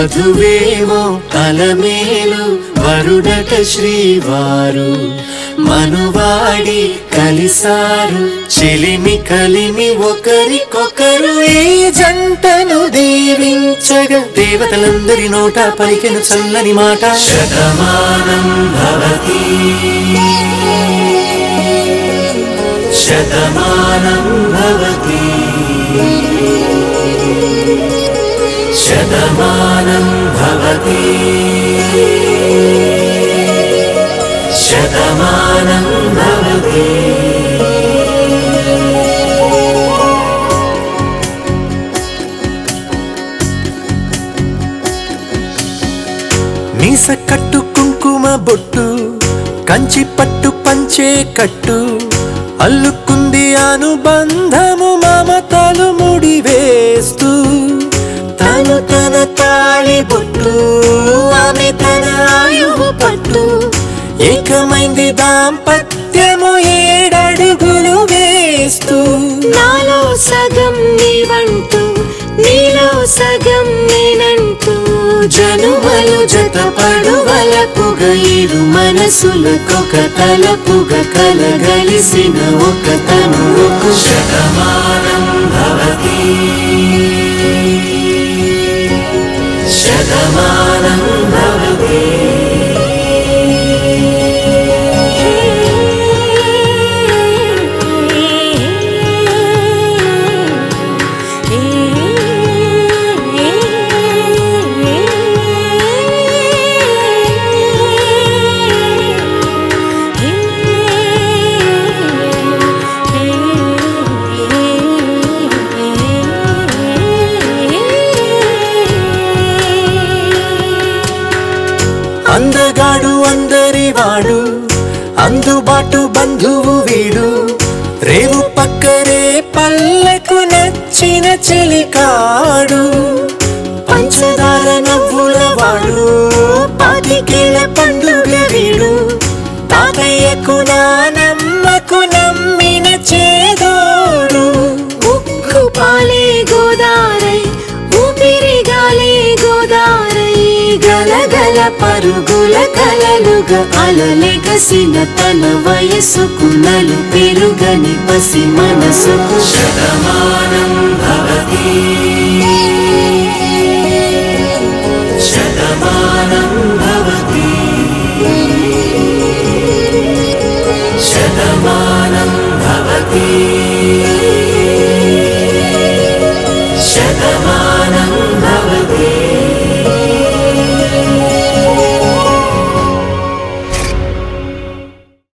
వధువేమో అలమేలు వరుడట శ్రీవారు మనువాడి కలిసారు చెలిమి కలిమి ఒకరికొకరు ఈ జంటను దీవించగా దేవతలందరి నోట పలికెను చల్లని మాట శతమానం భవతి శతమానం భవతి శతమానం భవతి శతమానం భవతి మీస కట్టు కుంకుమ బొట్టు కంచి పట్టు పంచే కట్టు అల్లుకుంది అనుబంధము మమతలు ముడివేస్తూ తను తన తాళి బొట్టు ఆమె తన ఆయువు పట్టు ఏకమైంది దాంపత్యము 7 అడుగులు వేస్తూ నాలో సగం నీవంటూ నీలో సగం నేనంటూ జనుమలు జతపడువలపుగా ఇరు మనసులకొక తలపుగా కలగలిసిన ఒక తనువుకు శతమానం భవతి శతమానం భవతి అందగాడు అందరివాడు అందుబాటు బంధువు వీడు రేవు పక్కనే పల్లెకు నచ్చిన చెలికాడు పంచదార నవ్వుల వాడు 25 ఏళ్ల పండుగ వీడు తాతయ్యకు నానమ్మకు నమ్మిన చేదోడు ఉక్కు పాలే గోదారై ఊపిరి గాలే గోదారై గలగల పరుగుల కలలుగా అలలెగసిన తన వయసుకు నలు పెరుగని పసి మనసుకు శతమానం భవతి శతమానం భవతి శతమానం భవతి